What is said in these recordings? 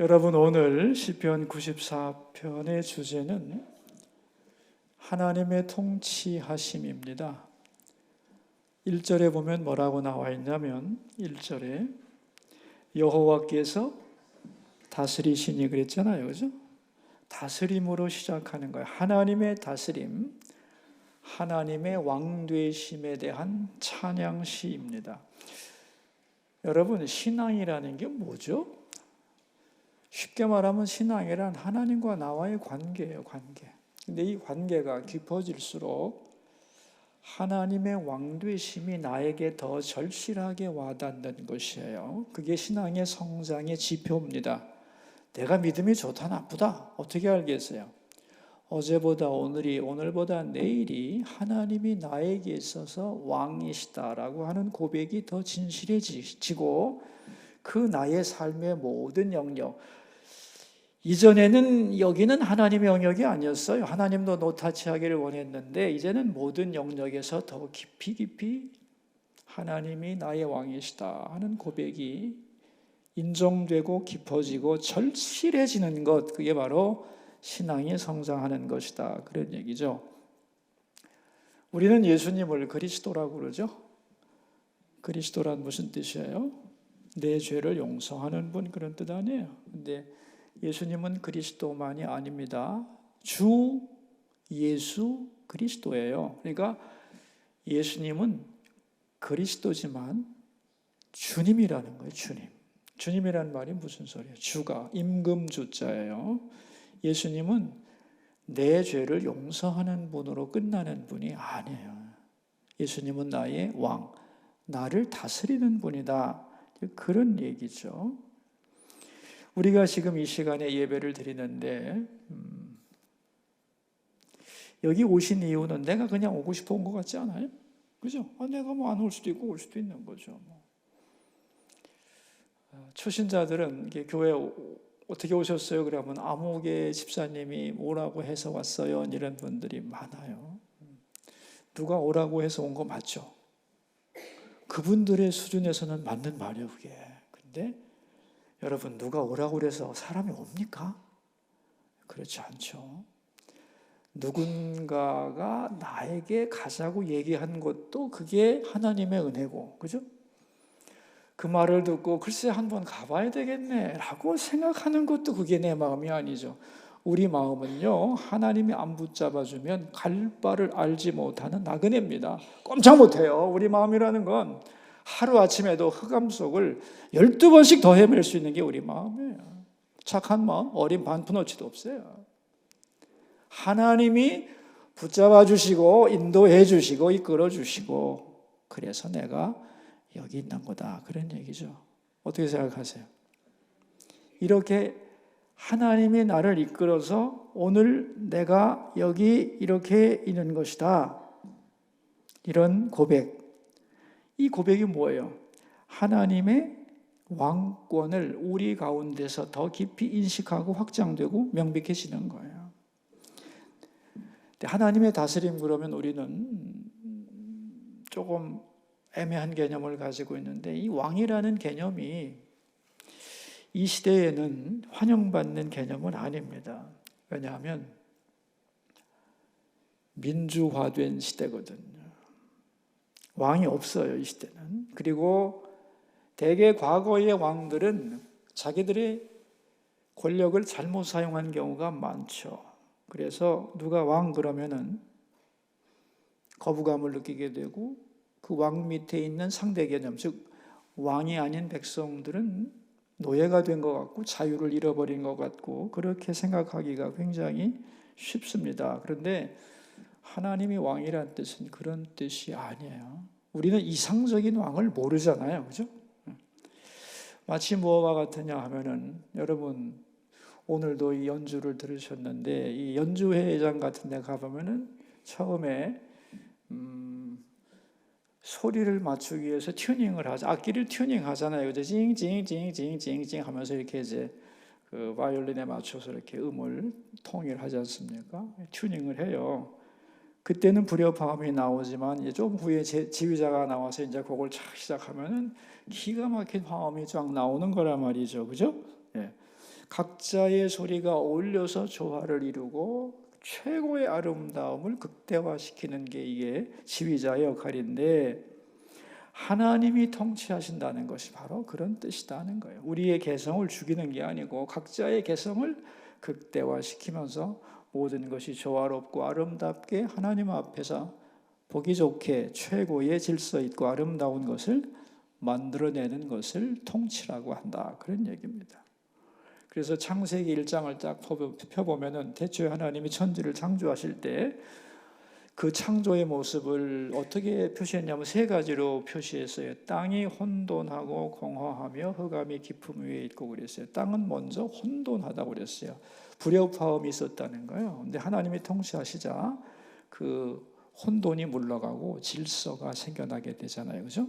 여러분, 오늘 시편 94편의 주제는 하나님의 통치하심입니다. 1절에 보면 뭐라고 나와 있냐면 1절에 여호와께서 다스리시니 그랬잖아요. 그죠? 다스림으로 시작하는 거예요. 하나님의 다스림, 하나님의 왕되심에 대한 찬양시입니다. 여러분, 신앙이라는 게 뭐죠? 쉽게 말하면 신앙이란 하나님과 나와의 관계예요, 관계. 근데 이 관계가 깊어질수록 하나님의 왕되심이 나에게 더 절실하게 와닿는 것이에요. 그게 신앙의 성장의 지표입니다. 내가 믿음이 좋다 나쁘다 어떻게 알겠어요? 어제보다 오늘이, 오늘보다 내일이 하나님이 나에게 있어서 왕이시다라고 하는 고백이 더 진실해지고 그 나의 삶의 모든 영역, 이전에는 여기는 하나님의 영역이 아니었어요. 하나님도 노타치하기를 원했는데 이제는 모든 영역에서 더 깊이 하나님이 나의 왕이시다 하는 고백이 인정되고 깊어지고 절실해지는 것, 그게 바로 신앙이 성장하는 것이다, 그런 얘기죠. 우리는 예수님을 그리스도라고 그러죠. 그리스도란 무슨 뜻이에요? 내 죄를 용서하는 분, 그런 뜻 아니에요. 근데 예수님은 그리스도만이 아닙니다. 주 예수 그리스도예요. 그러니까 예수님은 그리스도지만 주님이라는 거예요. 주님이라는 말이 무슨 소리예요? 주가 임금주자예요. 예수님은 내 죄를 용서하는 분으로 끝나는 분이 아니에요. 예수님은 나의 왕, 나를 다스리는 분이다, 그런 얘기죠. 우리가 지금 이 시간에 예배를 드리는데 여기 오신 이유는 내가 그냥 오고 싶어 온 것 같지 않아요? 그죠? 내가 안 올 수도 있고 올 수도 있는 거죠. 초신자들은 교회 어떻게 오셨어요? 그러면 아무개 집사님이 오라고 해서 왔어요, 이런 분들이 많아요. 누가 오라고 해서 온 거 맞죠? 그분들의 수준에서는 맞는 말이에요, 그게. 근데 여러분, 누가 오라고 그래서 사람이 옵니까? 그렇지 않죠. 누군가가 나에게 가자고 얘기한 것도 그게 하나님의 은혜고, 그죠? 그 말을 듣고 글쎄 한번 가봐야 되겠네 라고 생각하는 것도 그게 내 마음이 아니죠. 우리 마음은요, 하나님이 안 붙잡아주면 갈 바를 알지 못하는 나그네입니다. 꼼짝 못해요. 우리 마음이라는 건 하루아침에도 흑암 속을 12번씩 더 헤맬 수 있는 게 우리 마음이에요. 착한 마음, 어린 반푼어치도 없어요. 하나님이 붙잡아 주시고 인도해 주시고 이끌어 주시고 그래서 내가 여기 있는 거다, 그런 얘기죠. 어떻게 생각하세요? 이렇게 하나님이 나를 이끌어서 오늘 내가 여기 이렇게 있는 것이다, 이런 고백. 이 고백이 뭐예요? 하나님의 왕권을 우리 가운데서 더 깊이 인식하고 확장되고 명백해지는 거예요. 하나님의 다스림, 그러면 우리는 조금 애매한 개념을 가지고 있는데 이 왕이라는 개념이 이 시대에는 환영받는 개념은 아닙니다. 왜냐하면 민주화된 시대거든요. 왕이 없어요, 이 시대는. 그리고 대개 과거의 왕들은 자기들의 권력을 잘못 사용한 경우가 많죠. 그래서 누가 왕 그러면은 거부감을 느끼게 되고 그 왕 밑에 있는 상대 개념, 즉 왕이 아닌 백성들은 노예가 된 것 같고 자유를 잃어버린 것 같고 그렇게 생각하기가 굉장히 쉽습니다. 그런데 하나님이 왕이란 뜻은 그런 뜻이 아니에요. 우리는 이상적인 왕을 모르잖아요, 그죠? 마치 무엇과 같으냐 하면은, 여러분 오늘도 이 연주를 들으셨는데 이 연주회장 같은 데 가보면은 처음에 소리를 맞추기 위해서 튜닝을 하죠. 악기를 튜닝하잖아요, 그죠? 징징징징징징 하면서 이렇게 이제 그 바이올린에 맞춰서 이렇게 음을 통일하지 않습니까? 튜닝을 해요. 그때는 불협화음이 나오지만 이제 좀 후에 지휘자가 나와서 이제 곡을 착 시작하면은 기가 막힌 화음이 쫙 나오는 거란 말이죠, 그죠? 예. 각자의 소리가 어울려서 조화를 이루고 최고의 아름다움을 극대화시키는 게 이게 지휘자의 역할인데, 하나님이 통치하신다는 것이 바로 그런 뜻이다는 거예요. 우리의 개성을 죽이는 게 아니고 각자의 개성을 극대화시키면서 모든 것이 조화롭고 아름답게 하나님 앞에서 보기 좋게 최고의 질서 있고 아름다운 것을 만들어내는 것을 통치라고 한다, 그런 얘기입니다. 그래서 창세기 1장을 딱 펴보면은 대초에 하나님이 천지를 창조하실 때 그 창조의 모습을 어떻게 표시했냐면 세 가지로 표시했어요. 땅이 혼돈하고 공허하며 흑암이 깊음 위에 있고 그랬어요. 땅은 먼저 혼돈하다고 그랬어요. 불협화음이 있었다는 거예요. 근데 하나님이 통치하시자 그 혼돈이 물러가고 질서가 생겨나게 되잖아요. 그죠?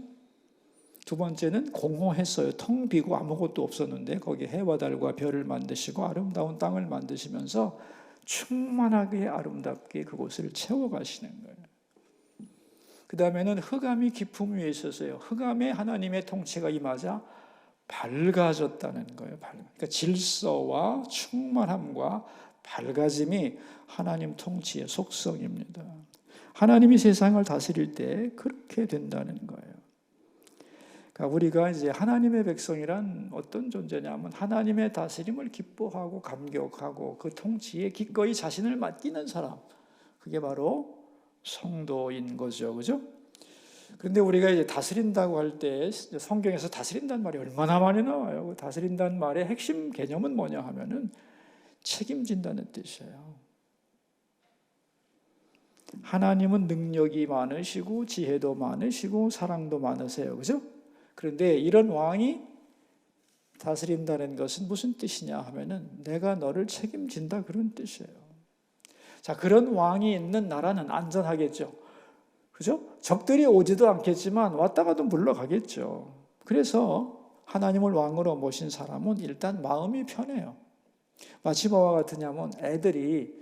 두 번째는 공허했어요. 텅 비고 아무것도 없었는데 거기에 해와 달과 별을 만드시고 아름다운 땅을 만드시면서 충만하게 아름답게 그곳을 채워가시는 거예요. 그 다음에는 흑암이 깊음 위에 있었어요. 흑암에 하나님의 통치가 임하자 밝아졌다는 거예요. 그러니까 질서와 충만함과 밝아짐이 하나님 통치의 속성입니다. 하나님이 세상을 다스릴 때 그렇게 된다는 거예요. 그러니까 우리가 이제 하나님의 백성이란 어떤 존재냐면 하나님의 다스림을 기뻐하고 감격하고 그 통치에 기꺼이 자신을 맡기는 사람, 그게 바로 성도인 거죠. 그죠? 그런데 우리가 이제 다스린다고 할 때 성경에서 다스린다는 말이 얼마나 많이 나와요. 다스린다는 말의 핵심 개념은 뭐냐 하면은 책임진다는 뜻이에요. 하나님은 능력이 많으시고 지혜도 많으시고 사랑도 많으세요. 그죠? 그런데 이런 왕이 다스린다는 것은 무슨 뜻이냐 하면은 내가 너를 책임진다, 그런 뜻이에요. 자, 그런 왕이 있는 나라는 안전하겠죠. 그죠? 적들이 오지도 않겠지만 왔다가도 물러가겠죠. 그래서 하나님을 왕으로 모신 사람은 일단 마음이 편해요. 마치 뭐와 같으냐면 애들이,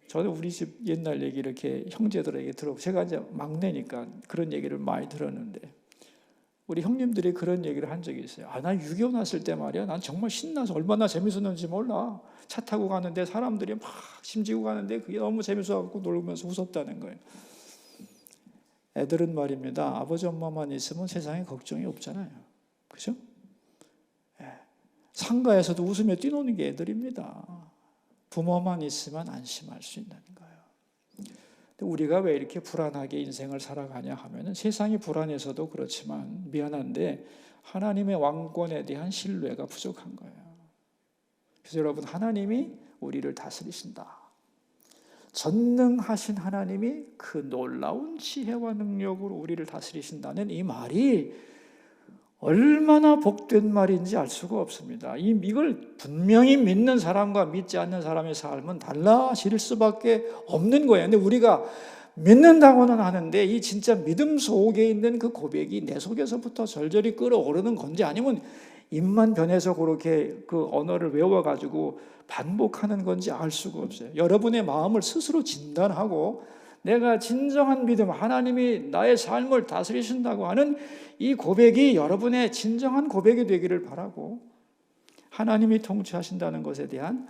저는 우리 집 옛날 얘기 이렇게 형제들에게 들어보고, 제가 이제 막내니까 그런 얘기를 많이 들었는데 우리 형님들이 그런 얘기를 한 적이 있어요. 나 6.25 났을 때 말이야, 난 정말 신나서 얼마나 재밌었는지 몰라. 차 타고 가는데 사람들이 막 심지고 가는데 그게 너무 재밌어갖고 놀면서 웃었다는 거예요. 애들은 말입니다, 아버지 엄마만 있으면 세상에 걱정이 없잖아요. 그죠? 상가에서도 웃으며 뛰노는 게 애들입니다. 부모만 있으면 안심할 수 있는 거예요. 우리가 왜 이렇게 불안하게 인생을 살아가냐 하면은 세상이 불안해서도 그렇지만 미안한데 하나님의 왕권에 대한 신뢰가 부족한 거예요. 그래서 여러분, 하나님이 우리를 다스리신다. 전능하신 하나님이 그 놀라운 지혜와 능력으로 우리를 다스리신다는 이 말이 얼마나 복된 말인지 알 수가 없습니다. 이걸 분명히 믿는 사람과 믿지 않는 사람의 삶은 달라질 수밖에 없는 거예요. 근데 우리가 믿는다고는 하는데 이 진짜 믿음 속에 있는 그 고백이 내 속에서부터 절절히 끓어오르는 건지 아니면 입만 변해서 그렇게 그 언어를 외워가지고 반복하는 건지 알 수가 없어요. 여러분의 마음을 스스로 진단하고 내가 진정한 믿음, 하나님이 나의 삶을 다스리신다고 하는 이 고백이 여러분의 진정한 고백이 되기를 바라고, 하나님이 통치하신다는 것에 대한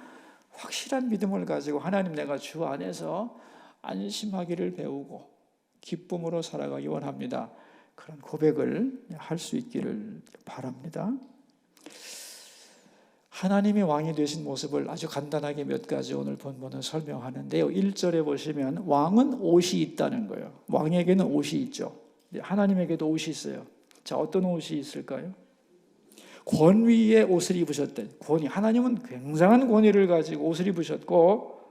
확실한 믿음을 가지고 하나님, 내가 주 안에서 안심하기를 배우고 기쁨으로 살아가기 원합니다. 그런 고백을 할 수 있기를 바랍니다. 하나님이 왕이 되신 모습을 아주 간단하게 몇 가지 오늘 본문은 설명하는데요. 1절에 보시면 왕은 옷이 있다는 거예요. 왕에게는 옷이 있죠. 하나님에게도 옷이 있어요. 자, 어떤 옷이 있을까요? 권위의 옷을 입으셨대. 권위. 하나님은 굉장한 권위를 가지고 옷을 입으셨고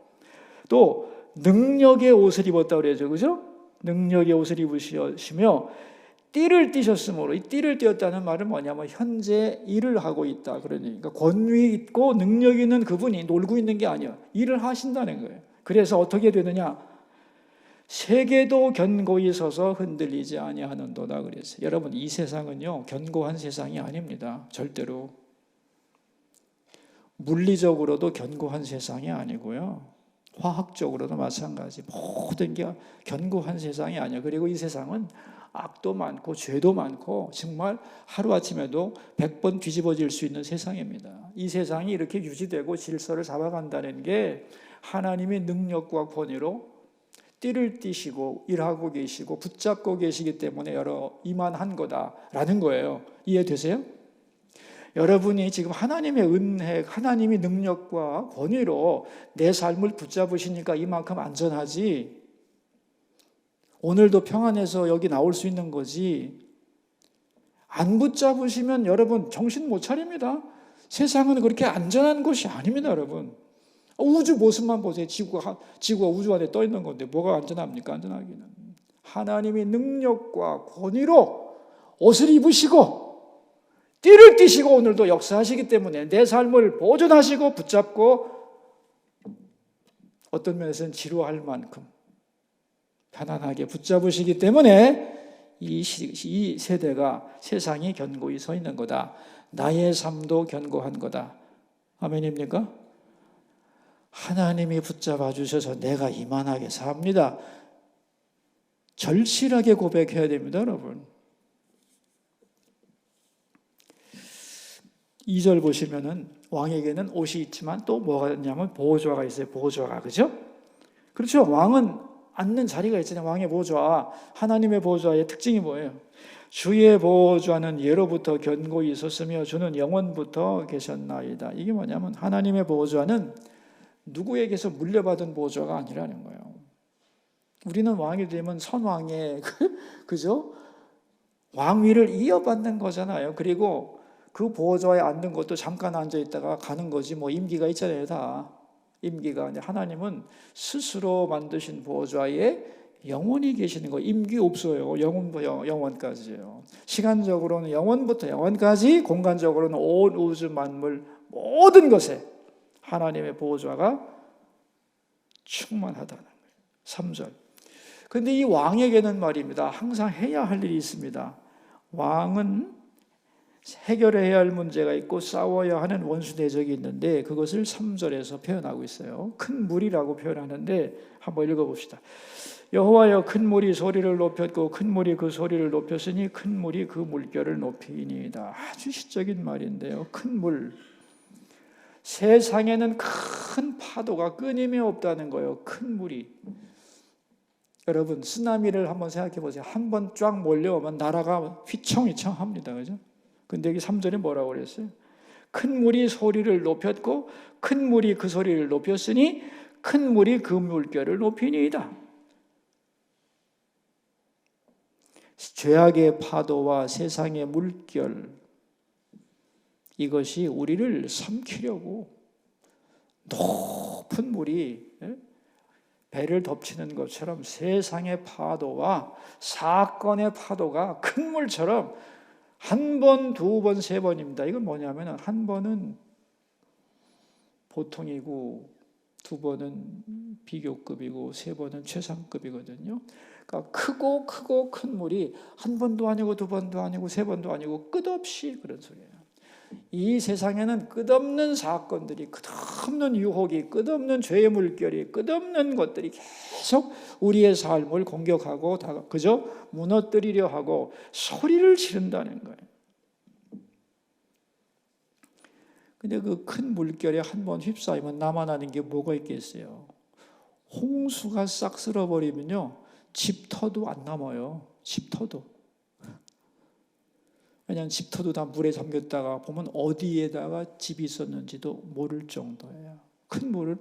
또 능력의 옷을 입었다고 그러죠. 그죠? 능력의 옷을 입으시며 띠를 띠셨으므로, 이 띠를 띠었다는 말은 뭐냐면 현재 일을 하고 있다. 그러니까 권위 있고 능력 있는 그분이 놀고 있는 게 아니에요. 일을 하신다는 거예요. 그래서 어떻게 되느냐? 세계도 견고히 서서 흔들리지 아니하는도다 그랬어요. 여러분, 이 세상은요 견고한 세상이 아닙니다. 절대로. 물리적으로도 견고한 세상이 아니고요, 화학적으로도 마찬가지. 모든 게 견고한 세상이 아니에요. 그리고 이 세상은 악도 많고 죄도 많고 정말 하루아침에도 100번 뒤집어질 수 있는 세상입니다. 이 세상이 이렇게 유지되고 질서를 잡아간다는 게 하나님의 능력과 권위로 띠를 띠시고 일하고 계시고 붙잡고 계시기 때문에 이만한 거다라는 거예요. 이해되세요? 여러분이 지금 하나님의 은혜, 하나님의 능력과 권위로 내 삶을 붙잡으시니까 이만큼 안전하지, 오늘도 평안해서 여기 나올 수 있는 거지, 안 붙잡으시면 여러분 정신 못 차립니다. 세상은 그렇게 안전한 곳이 아닙니다, 여러분. 우주 모습만 보세요. 지구가 우주 안에 떠 있는 건데 뭐가 안전합니까? 안전하기는. 하나님의 능력과 권위로 옷을 입으시고 띠를 띠시고 오늘도 역사하시기 때문에 내 삶을 보존하시고 붙잡고 어떤 면에서는 지루할 만큼 편안하게 붙잡으시기 때문에 이 세대가 세상이 견고히 서 있는 거다. 나의 삶도 견고한 거다. 아멘입니까? 하나님이 붙잡아 주셔서 내가 이만하게 삽니다. 절실하게 고백해야 됩니다, 여러분. 2절 보시면은 왕에게는 옷이 있지만 또 뭐가 있냐면 보호좌가 있어요. 보호좌가, 그죠? 그렇죠. 왕은 앉는 자리가 있잖아요. 왕의 보호좌. 하나님의 보호좌의 특징이 뭐예요? 주의 보호좌는 예로부터 견고히 있었으며 주는 영원부터 계셨나이다. 이게 뭐냐면 하나님의 보호좌는 누구에게서 물려받은 보호좌가 아니라는 거예요. 우리는 왕이 되면 선왕의 그죠? 왕위를 이어받는 거잖아요. 그리고 그 보호좌에 앉는 것도 잠깐 앉아 있다가 가는 거지, 뭐 임기가 있잖아요. 다 임기가. 하나님은 스스로 만드신 보호좌에 영원히 계시는 거. 임기 없어요. 영원부터 영원까지예요. 시간적으로는 영원부터 영원까지, 공간적으로는 온 우주 만물 모든 것에 하나님의 보호좌가 충만하다는 거예요. 3절. 그런데 이 왕에게는 말입니다, 항상 해야 할 일이 있습니다. 왕은 해결해야 할 문제가 있고 싸워야 하는 원수 대적이 있는데 그것을 3절에서 표현하고 있어요. 큰 물이라고 표현하는데 한번 읽어봅시다. 여호와여, 큰 물이 소리를 높였고 큰 물이 그 소리를 높였으니 큰 물이 그 물결을 높이니이다. 아주 시적인 말인데요. 큰 물. 세상에는 큰 파도가 끊임이 없다는 거예요. 큰 물이. 여러분, 쓰나미를 한번 생각해 보세요. 한번 쫙 몰려오면 나라가 휘청휘청합니다. 그죠? 근데 여기 3절에 뭐라고 그랬어요? 큰 물이 소리를 높였고 큰 물이 그 소리를 높였으니 큰 물이 그 물결을 높이니이다. 죄악의 파도와 세상의 물결, 이것이 우리를 삼키려고 높은 물이 배를 덮치는 것처럼 세상의 파도와 사건의 파도가 큰 물처럼 한 번, 두 번, 세 번입니다. 이건 뭐냐면 한 번은 보통이고 두 번은 비교급이고 세 번은 최상급이거든요. 그러니까 크고 큰 물이 한 번도 아니고 두 번도 아니고 세 번도 아니고 끝없이 그런 소리예요. 이 세상에는 끝없는 사건들이, 끝없는 유혹이, 끝없는 죄의 물결이, 끝없는 것들이 계속 우리의 삶을 공격하고 그저 무너뜨리려 하고 소리를 지른다는 거예요. 근데 그 큰 물결에 한 번 휩싸이면 남아나는 게 뭐가 있겠어요? 홍수가 싹 쓸어버리면요, 집터도 안 남아요. 집터도. 왜냐하면 집터도 다 물에 잠겼다가 보면 어디에다가 집이 있었는지도 모를 정도예요. 큰 물은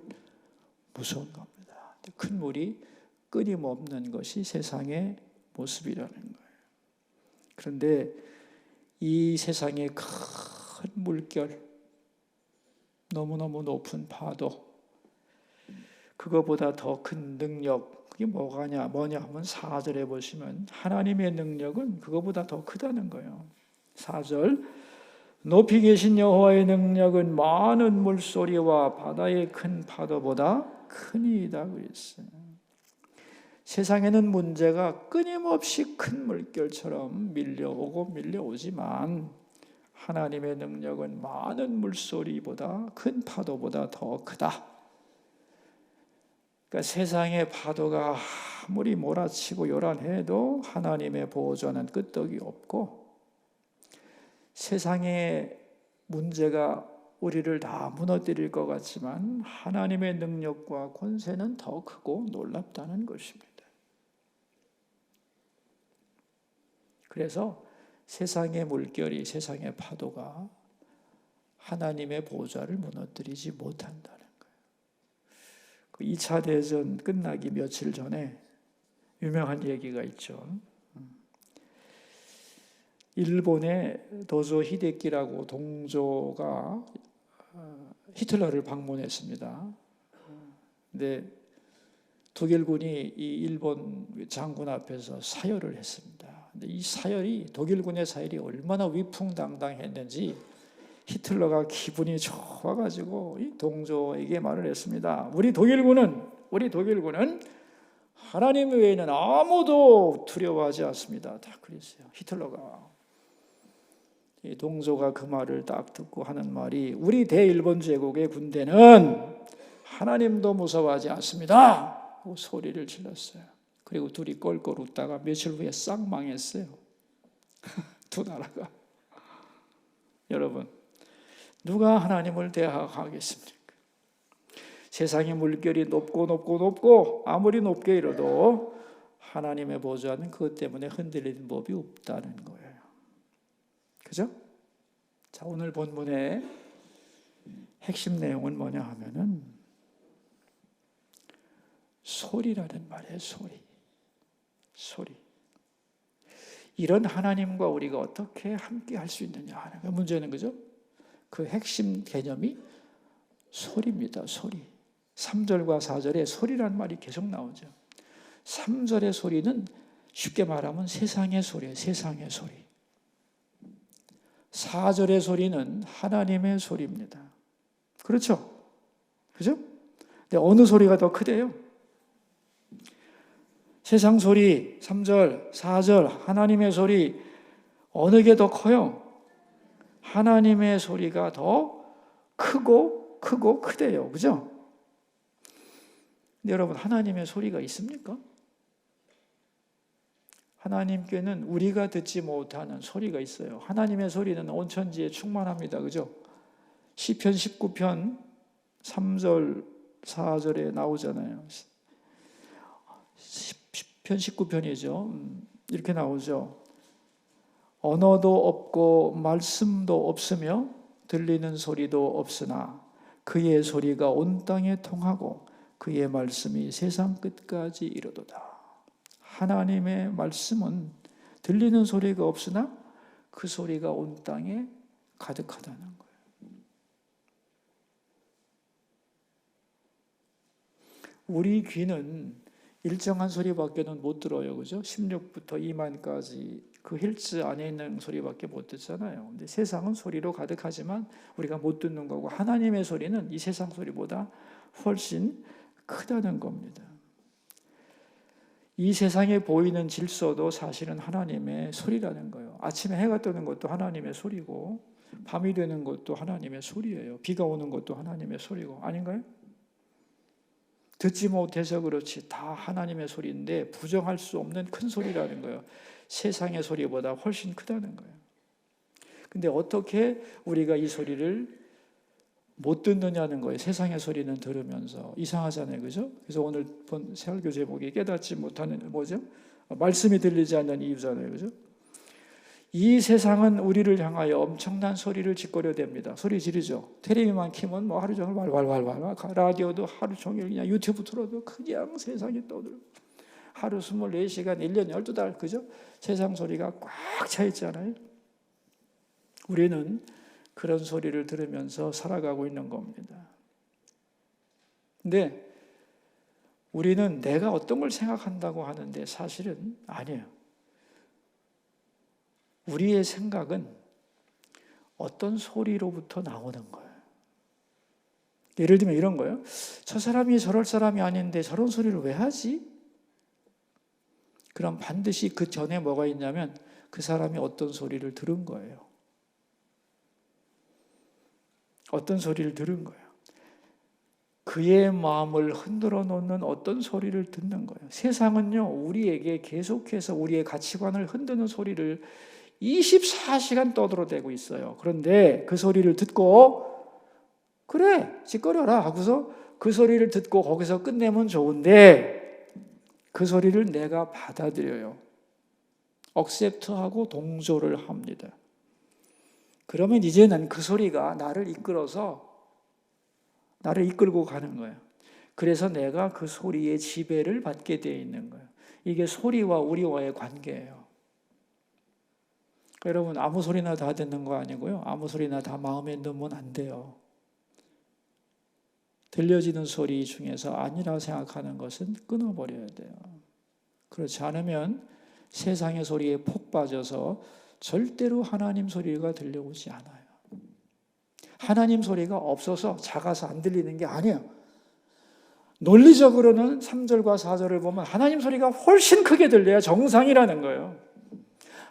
무서운 겁니다. 큰 물이 끊임없는 것이 세상의 모습이라는 거예요. 그런데 이 세상의 큰 물결, 너무너무 높은 파도, 그거보다 더 큰 능력, 그게 뭐냐 하면 4절에 보시면 하나님의 능력은 그거보다 더 크다는 거예요. 4절, 높이 계신 여호와의 능력은 많은 물소리와 바다의 큰 파도보다 크니이다 그랬어요. 세상에는 문제가 끊임없이 큰 물결처럼 밀려오지만 하나님의 능력은 많은 물소리보다, 큰 파도보다 더 크다. 그러니까 세상의 파도가 아무리 몰아치고 요란해도 하나님의 보호자는 끄떡이 없고, 세상의 문제가 우리를 다 무너뜨릴 것 같지만 하나님의 능력과 권세는 더 크고 놀랍다는 것입니다. 그래서 세상의 물결이, 세상의 파도가 하나님의 보호자를 무너뜨리지 못한다는 거예요. 2차 대전 끝나기 며칠 전에 유명한 얘기가 있죠. 일본의 도조 히데키라고 동조가 히틀러를 방문했습니다. 근데 독일군이 이 일본 장군 앞에서 사열을 했습니다. 근데 이 사열이, 독일군의 사열이 얼마나 위풍당당했는지 히틀러가 기분이 좋아가지고 이 동조에게 말을 했습니다. 우리 독일군은 하나님 외에는 아무도 두려워하지 않습니다. 다 그랬어요. 히틀러가. 이 동조가 그 말을 딱 듣고 하는 말이, 우리 대일본 제국의 군대는 하나님도 무서워하지 않습니다 하고 소리를 질렀어요. 그리고 둘이 껄껄 웃다가 며칠 후에 싹 망했어요. 두 나라가. 여러분, 누가 하나님을 대항하겠습니까? 세상의 물결이 높고 아무리 높게 일어도 하나님의 보좌는 그것 때문에 흔들리는 법이 없다는 거예요. 그죠? 자, 오늘 본문의 핵심 내용은 뭐냐 하면은 소리라는 말이에요. 소리. 이런 하나님과 우리가 어떻게 함께 할 수 있느냐 하는 그 문제는, 그죠? 그 핵심 개념이 소리입니다. 소리. 3절과 4절에 소리라는 말이 계속 나오죠. 3절의 소리는 쉽게 말하면 세상의 소리예요. 세상의 소리. 4절의 소리는 하나님의 소리입니다. 그렇죠? 그죠? 근데 어느 소리가 더 크대요? 세상 소리, 3절, 4절, 하나님의 소리, 어느 게 더 커요? 하나님의 소리가 더 크고 크대요. 그죠? 근데 여러분, 하나님의 소리가 있습니까? 하나님께는 우리가 듣지 못하는 소리가 있어요. 하나님의 소리는 온천지에 충만합니다. 그죠? 시편 19편 3절, 4절에 나오잖아요. 시편 19편이죠. 이렇게 나오죠. 언어도 없고 말씀도 없으며 들리는 소리도 없으나 그의 소리가 온 땅에 통하고 그의 말씀이 세상 끝까지 이르도다. 하나님의 말씀은 들리는 소리가 없으나 그 소리가 온 땅에 가득하다는 거예요. 우리 귀는 일정한 소리밖에는 못 들어요. 그죠? 16부터 2만까지 그 힐츠 안에 있는 소리밖에 못 듣잖아요. 근데 세상은 소리로 가득하지만 우리가 못 듣는 거고, 하나님의 소리는 이 세상 소리보다 훨씬 크다는 겁니다. 이 세상에 보이는 질서도 사실은 하나님의 소리라는 거예요. 아침에 해가 뜨는 것도 하나님의 소리고, 밤이 되는 것도 하나님의 소리예요. 비가 오는 것도 하나님의 소리고, 아닌가요? 듣지 못해서 그렇지 다 하나님의 소리인데 부정할 수 없는 큰 소리라는 거예요. 세상의 소리보다 훨씬 크다는 거예요. 근데 어떻게 우리가 이 소리를 못 듣느냐는 거예요. 세상의 소리는 들으면서. 이상하잖아요. 그죠? 그래서 오늘 본 세월교 제목이 깨닫지 못하는, 뭐죠? 말씀이 들리지 않는 이유잖아요. 그죠? 이 세상은 우리를 향하여 엄청난 소리를 짓거려댑니다. 소리 지르죠. 텔레비만 켜면 뭐 하루 종일 왈왈왈왈, 라디오도 하루 종일 그냥 유튜브 틀어도 그냥 세상이 떠들고, 하루 24시간 1년 12달, 그죠? 세상 소리가 꽉 차 있잖아요. 우리는 그런 소리를 들으면서 살아가고 있는 겁니다. 근데 우리는 내가 어떤 걸 생각한다고 하는데 사실은 아니에요. 우리의 생각은 어떤 소리로부터 나오는 거예요. 예를 들면 이런 거예요. 저 사람이 저럴 사람이 아닌데 저런 소리를 왜 하지? 그럼 반드시 그 전에 뭐가 있냐면 그 사람이 어떤 소리를 들은 거예요. 어떤 소리를 들은 거예요. 그의 마음을 흔들어 놓는 어떤 소리를 듣는 거예요. 세상은요, 우리에게 계속해서 우리의 가치관을 흔드는 소리를 24시간 떠들어대고 있어요. 그런데 그 소리를 듣고 그래, 짓거려라 하고서 그 소리를 듣고 거기서 끝내면 좋은데 그 소리를 내가 받아들여요. 억셉트하고 동조를 합니다. 그러면 이제는 그 소리가 나를 이끌고 가는 거예요. 그래서 내가 그 소리의 지배를 받게 되어 있는 거예요. 이게 소리와 우리와의 관계예요. 여러분, 아무 소리나 다 듣는 거 아니고요. 아무 소리나 다 마음에 넣으면 안 돼요. 들려지는 소리 중에서 아니라고 생각하는 것은 끊어버려야 돼요. 그렇지 않으면 세상의 소리에 폭 빠져서 절대로 하나님 소리가 들려오지 않아요. 하나님 소리가 없어서 작아서 안 들리는 게 아니에요. 논리적으로는 3절과 4절을 보면 하나님 소리가 훨씬 크게 들려야 정상이라는 거예요.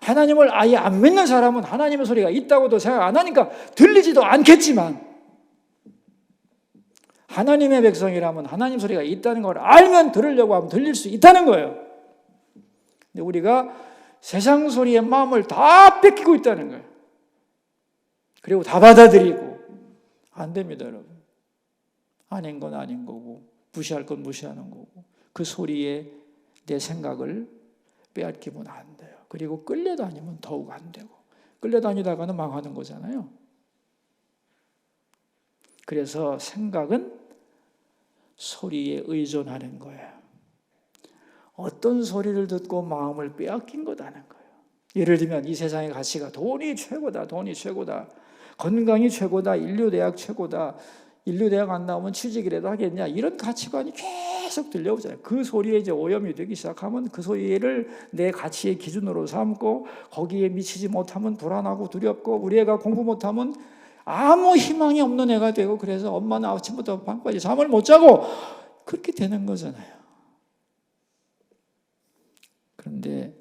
하나님을 아예 안 믿는 사람은 하나님의 소리가 있다고도 생각 안 하니까 들리지도 않겠지만 하나님의 백성이라면 하나님 소리가 있다는 걸 알면 들으려고 하면 들릴 수 있다는 거예요. 근데 우리가 세상 소리의 마음을 다 뺏기고 있다는 거예요. 그리고 다 받아들이고 안 됩니다, 여러분. 아닌 건 아닌 거고 무시할 건 무시하는 거고 그 소리에 내 생각을 빼앗기면 안 돼요. 그리고 끌려다니면 더욱 안 되고 끌려다니다가는 망하는 거잖아요. 그래서 생각은 소리에 의존하는 거예요. 어떤 소리를 듣고 마음을 빼앗긴 거다는 거예요. 예를 들면 이 세상의 가치가 돈이 최고다, 돈이 최고다, 건강이 최고다, 인류대학 최고다, 인류대학 안 나오면 취직이라도 하겠냐, 이런 가치관이 계속 들려오잖아요. 그 소리에 이제 오염이 되기 시작하면 그 소리를 내 가치의 기준으로 삼고 거기에 미치지 못하면 불안하고 두렵고 우리 애가 공부 못하면 아무 희망이 없는 애가 되고 그래서 엄마는 아침부터 밤까지 잠을 못 자고 그렇게 되는 거잖아요. 그런데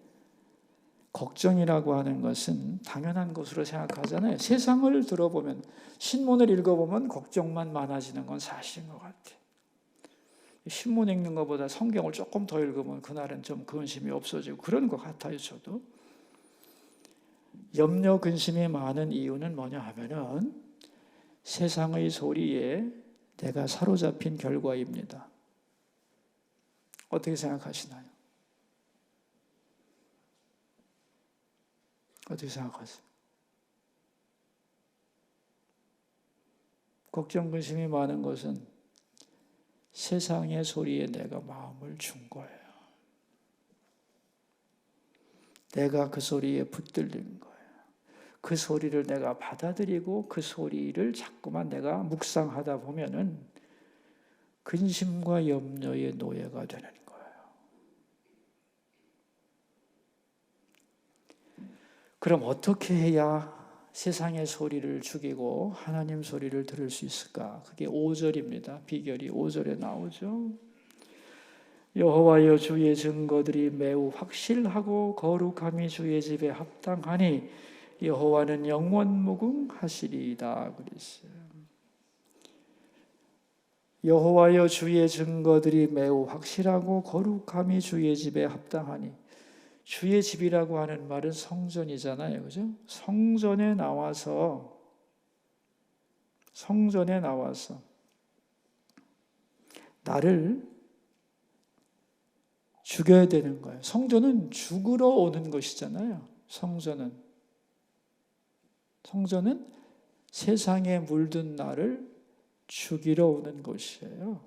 걱정이라고 하는 것은 당연한 것으로 생각하잖아요. 세상을 들어보면 신문을 읽어보면 걱정만 많아지는 건 사실인 것 같아요. 신문 읽는 것보다 성경을 조금 더 읽으면 그날은 좀 근심이 없어지고 그런 것 같아요. 저도. 염려 근심이 많은 이유는 뭐냐 하면은 세상의 소리에 내가 사로잡힌 결과입니다. 어떻게 생각하시나요? 어떻게 생각하세요? 걱정 근심이 많은 것은 세상의 소리에 내가 마음을 준 거예요. 내가 그 소리에 붙들린 거예요. 그 소리를 내가 받아들이고 그 소리를 자꾸만 내가 묵상하다 보면은 근심과 염려의 노예가 되는 거예요. 그럼 어떻게 해야 세상의 소리를 죽이고 하나님 소리를 들을 수 있을까? 그게 5절입니다. 비결이 5절에 나오죠. 여호와여 주의 증거들이 매우 확실하고 거룩함이 주의 집에 합당하니 여호와는 영원 무궁하시리이다 그랬어요. 여호와여 주의 증거들이 매우 확실하고 거룩함이 주의 집에 합당하니 주의 집이라고 하는 말은 성전이잖아요. 그죠? 성전에 나와서 나를 죽여야 되는 거예요. 성전은 죽으러 오는 것이잖아요. 성전은 세상에 물든 나를 죽이러 오는 것이에요.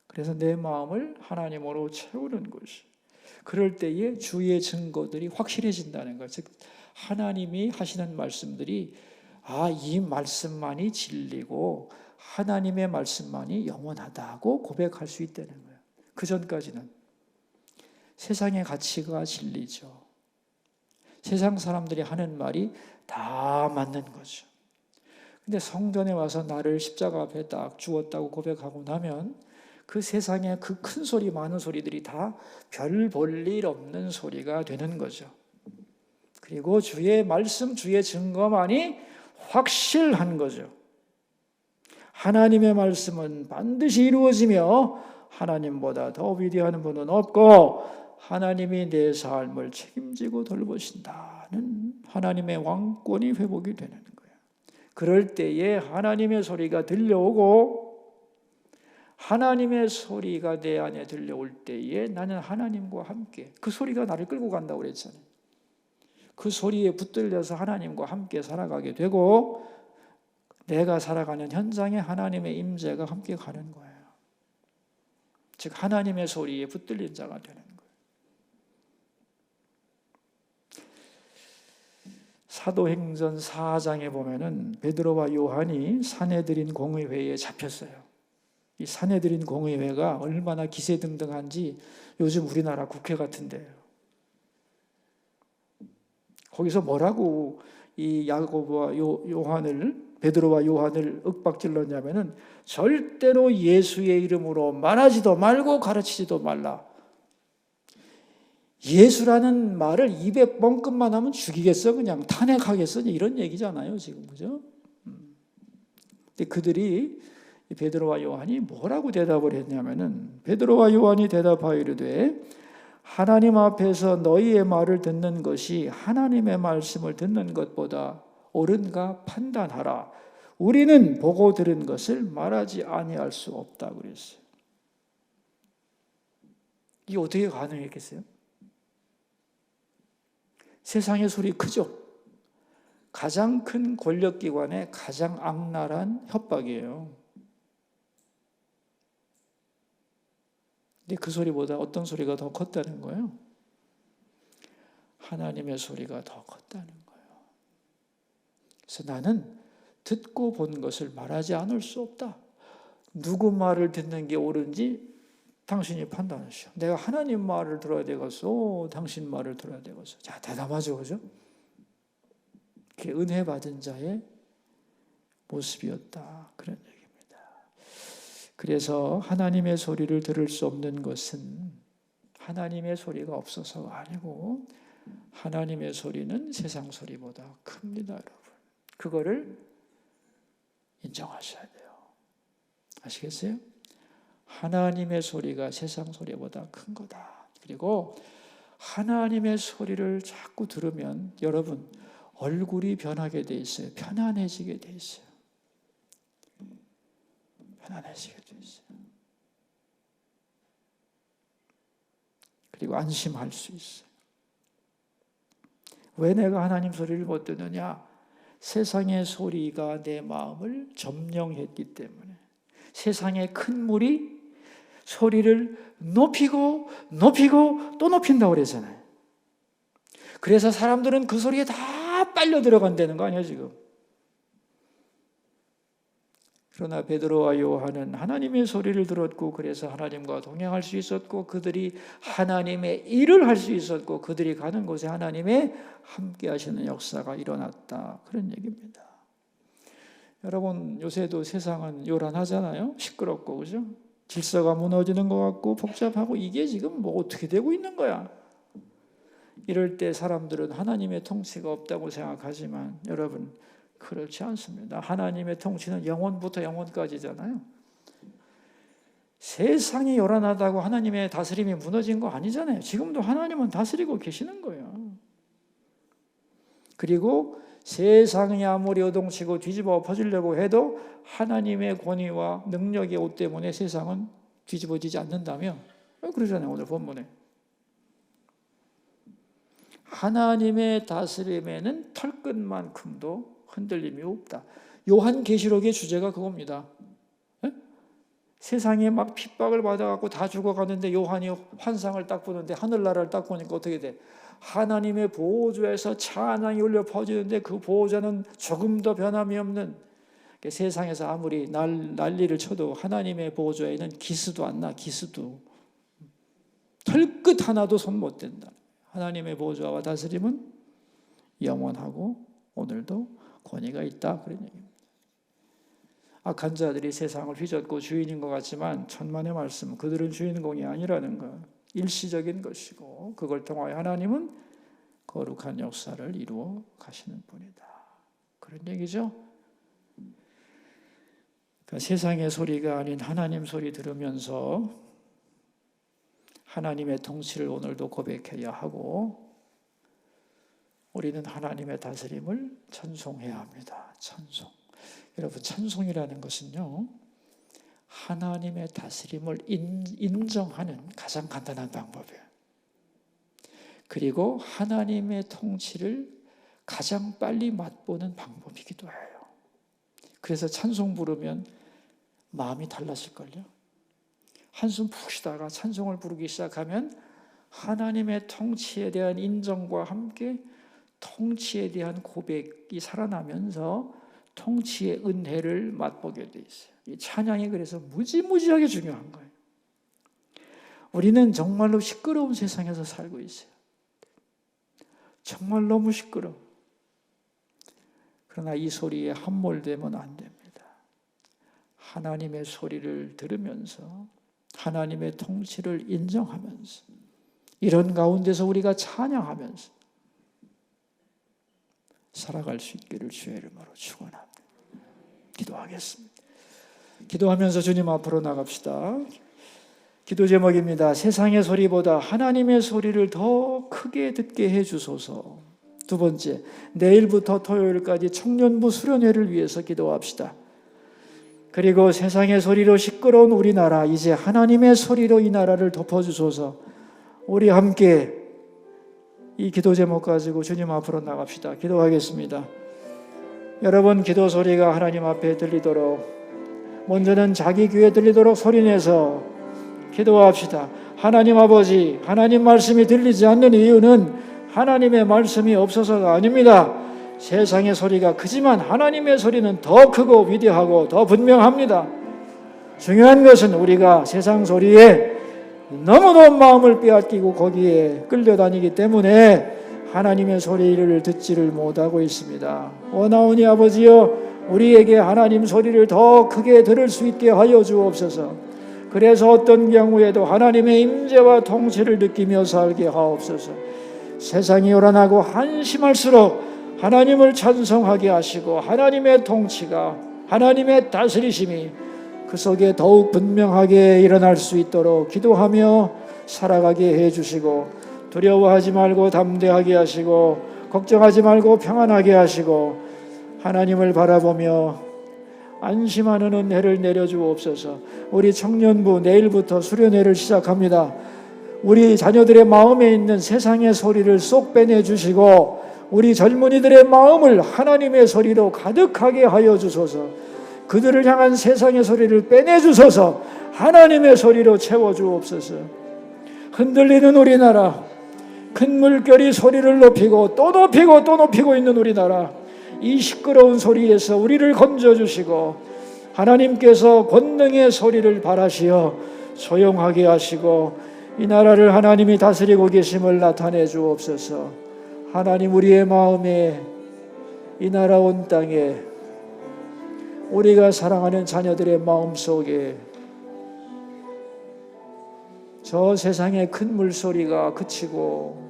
그래서 내 마음을 하나님으로 채우는 것이에요. 그럴 때에 주의 증거들이 확실해진다는 것. 즉 하나님이 하시는 말씀들이 이 말씀만이 진리고 하나님의 말씀만이 영원하다고 고백할 수 있다는 거예요. 그 전까지는 세상의 가치가 진리죠. 세상 사람들이 하는 말이 다 맞는 거죠. 근데 성전에 와서 나를 십자가 앞에 딱 죽었다고 고백하고 나면 그 세상에 그 큰 소리 많은 소리들이 다 별 볼 일 없는 소리가 되는 거죠. 그리고 주의 말씀, 주의 증거만이 확실한 거죠. 하나님의 말씀은 반드시 이루어지며 하나님보다 더 위대한 분은 없고 하나님이 내 삶을 책임지고 돌보신다는 하나님의 왕권이 회복이 되는 거예요. 그럴 때에 하나님의 소리가 들려오고 하나님의 소리가 내 안에 들려올 때에 나는 하나님과 함께, 그 소리가 나를 끌고 간다고 그랬잖아요. 그 소리에 붙들려서 하나님과 함께 살아가게 되고 내가 살아가는 현장에 하나님의 임재가 함께 가는 거예요. 즉 하나님의 소리에 붙들린 자가 되는 거예요. 사도행전 4장에 보면은 베드로와 요한이 사내들인 공의회에 잡혔어요. 이 사내들인 공의회가 얼마나 기세등등한지 요즘 우리나라 국회 같은데요. 거기서 뭐라고 이 야고보와 베드로와 요한을 윽박질렀냐면은 절대로 예수의 이름으로 말하지도 말고 가르치지도 말라. 예수라는 말을 입에 뻥끗만 하면 죽이겠어, 그냥 탄핵하겠어, 이런 얘기잖아요, 지금, 그죠? 근데 그들이 베드로와 요한이 뭐라고 대답을 했냐면은 베드로와 요한이 대답하여 이르되 하나님 앞에서 너희의 말을 듣는 것이 하나님의 말씀을 듣는 것보다 옳은가 판단하라. 우리는 보고 들은 것을 말하지 아니할 수 없다 그랬어요. 이게 어떻게 가능했겠어요? 세상의 소리 크죠? 가장 큰 권력기관의 가장 악랄한 협박이에요. 근데 그 소리보다 어떤 소리가 더 컸다는 거예요? 하나님의 소리가 더 컸다는 거예요. 그래서 나는 듣고 본 것을 말하지 않을 수 없다. 누구 말을 듣는 게 옳은지 당신이 판단하시오. 내가 하나님 말을 들어야 되겠어? 당신 말을 들어야 되겠어? 자, 대담하죠, 그죠? 그게 은혜 받은 자의 모습이었다. 그런 얘기입니다. 그래서 하나님의 소리를 들을 수 없는 것은 하나님의 소리가 없어서가 아니고 하나님의 소리는 세상 소리보다 큽니다, 여러분. 그거를 인정하셔야 돼요. 아시겠어요? 하나님의 소리가 세상 소리보다 큰 거다. 그리고 하나님의 소리를 자꾸 들으면 여러분 얼굴이 변하게 돼 있어요. 편안해지게 돼 있어요. 편안해지게 돼 있어요. 그리고 안심할 수 있어요. 왜 내가 하나님 소리를 못 듣느냐? 세상의 소리가 내 마음을 점령했기 때문에. 세상의 큰 물이 소리를 높이고 높이고 또 높인다고 그러잖아요. 그래서 사람들은 그 소리에 다 빨려 들어간다는 거 아니에요, 지금. 그러나 베드로와 요한은 하나님의 소리를 들었고 그래서 하나님과 동행할 수 있었고 그들이 하나님의 일을 할 수 있었고 그들이 가는 곳에 하나님의 함께 하시는 역사가 일어났다. 그런 얘기입니다. 여러분 요새도 세상은 요란하잖아요. 시끄럽고 그죠? 질서가 무너지는 것 같고 복잡하고 이게 지금 뭐 어떻게 되고 있는 거야. 이럴 때 사람들은 하나님의 통치가 없다고 생각하지만 여러분 그렇지 않습니다. 하나님의 통치는 영원부터 영원까지잖아요. 세상이 요란하다고 하나님의 다스림이 무너진 거 아니잖아요. 지금도 하나님은 다스리고 계시는 거예요. 그리고 세상이 아무리 요동치고 뒤집어 엎어지려고 해도 하나님의 권위와 능력의 옷 때문에 세상은 뒤집어지지 않는다며 그러잖아요. 오늘 본문에. 하나님의 다스림에는 털끝만큼도 흔들림이 없다. 요한계시록의 주제가 그겁니다. 에? 세상에 막 핍박을 받아갖고 다 죽어가는데 요한이 환상을 딱 보는데 하늘나라를 딱 보니까 어떻게 돼? 하나님의 보호자에서 찬양이 울려 퍼지는데 그 보호자는 조금 더 변함이 없는 세상에서 아무리 난리를 쳐도 하나님의 보호자에는 기스도 안 나. 기스도 털끝 하나도 손 못 댄다. 하나님의 보호자와 다스림은 영원하고 오늘도 권위가 있다. 그런 얘기입니다. 악한 자들이 세상을 휘젓고 주인인 것 같지만 천만의 말씀 그들은 주인공이 아니라는 것. 일시적인 것이고 그걸 통하여 하나님은 거룩한 역사를 이루어 가시는 분이다. 그런 얘기죠. 그러니까 세상의 소리가 아닌 하나님 소리 들으면서 하나님의 통치를 오늘도 고백해야 하고, 우리는 하나님의 다스림을 찬송해야 합니다. 찬송. 여러분, 찬송이라는 것은요, 하나님의 다스림을 인정하는 가장 간단한 방법이에요. 그리고 하나님의 통치를 가장 빨리 맛보는 방법이기도 해요. 그래서 찬송 부르면 마음이 달라질걸요. 한숨 푹 쉬다가 찬송을 부르기 시작하면 하나님의 통치에 대한 인정과 함께 통치에 대한 고백이 살아나면서 통치의 은혜를 맛보게 돼 있어요. 이 찬양이 그래서 무지무지하게 중요한 거예요. 우리는 정말로 시끄러운 세상에서 살고 있어요. 정말 너무 시끄러워. 그러나 이 소리에 함몰되면 안 됩니다. 하나님의 소리를 들으면서 하나님의 통치를 인정하면서 이런 가운데서 우리가 찬양하면서 살아갈 수 있기를 주의 이름으로 축원합니다. 기도하겠습니다. 기도하면서 주님 앞으로 나갑시다. 기도 제목입니다. 세상의 소리보다 하나님의 소리를 더 크게 듣게 해주소서. 두 번째, 내일부터 토요일까지 청년부 수련회를 위해서 기도합시다. 그리고 세상의 소리로 시끄러운 우리나라, 이제 하나님의 소리로 이 나라를 덮어주소서. 우리 함께 이 기도 제목 가지고 주님 앞으로 나갑시다. 기도하겠습니다. 여러분, 기도 소리가 하나님 앞에 들리도록, 먼저는 자기 귀에 들리도록 소리내서 기도합시다. 하나님 아버지, 하나님 말씀이 들리지 않는 이유는 하나님의 말씀이 없어서가 아닙니다. 세상의 소리가 크지만 하나님의 소리는 더 크고 위대하고 더 분명합니다. 중요한 것은 우리가 세상 소리에 너무도 마음을 빼앗기고 거기에 끌려다니기 때문에 하나님의 소리를 듣지를 못하고 있습니다. 원하오니 아버지여, 우리에게 하나님 소리를 더 크게 들을 수 있게 하여 주옵소서. 그래서 어떤 경우에도 하나님의 임재와 통치를 느끼며 살게 하옵소서. 세상이 요란하고 한심할수록 하나님을 찬송하게 하시고 하나님의 통치가, 하나님의 다스리심이 그 속에 더욱 분명하게 일어날 수 있도록 기도하며 살아가게 해주시고, 두려워하지 말고 담대하게 하시고, 걱정하지 말고 평안하게 하시고, 하나님을 바라보며 안심하는 은혜를 내려주옵소서. 우리 청년부 내일부터 수련회를 시작합니다. 우리 자녀들의 마음에 있는 세상의 소리를 쏙 빼내주시고 우리 젊은이들의 마음을 하나님의 소리로 가득하게 하여 주소서. 그들을 향한 세상의 소리를 빼내주소서. 하나님의 소리로 채워주옵소서. 흔들리는 우리나라, 큰 물결이 소리를 높이고 또 높이고 또 높이고 있는 우리나라, 이 시끄러운 소리에서 우리를 건져주시고 하나님께서 권능의 소리를 발하시어 조용하게 하시고 이 나라를 하나님이 다스리고 계심을 나타내 주옵소서. 하나님, 우리의 마음에, 이 나라 온 땅에, 우리가 사랑하는 자녀들의 마음속에 저 세상의 큰 물소리가 그치고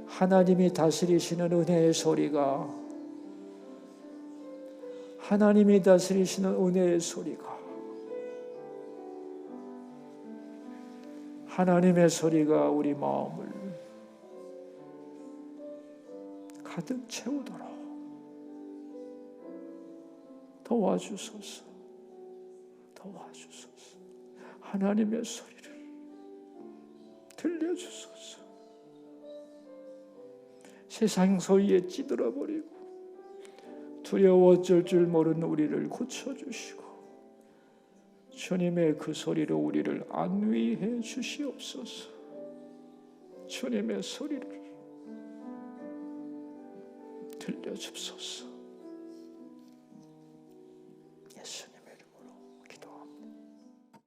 하나님이 다스리시는 은혜의 소리가, 하나님이 다스리시는 은혜의 소리가, 하나님의 소리가 우리 마음을 가득 채우도록 도와주소서. 도와주소서. 하나님의 소리를 들려주소서. 세상 소리에 찌들어버리고 두려워 어쩔 줄 모르는 우리를 고쳐주시고 주님의 그 소리로 우리를 안위해 주시옵소서. 주님의 소리를 들려주옵소서.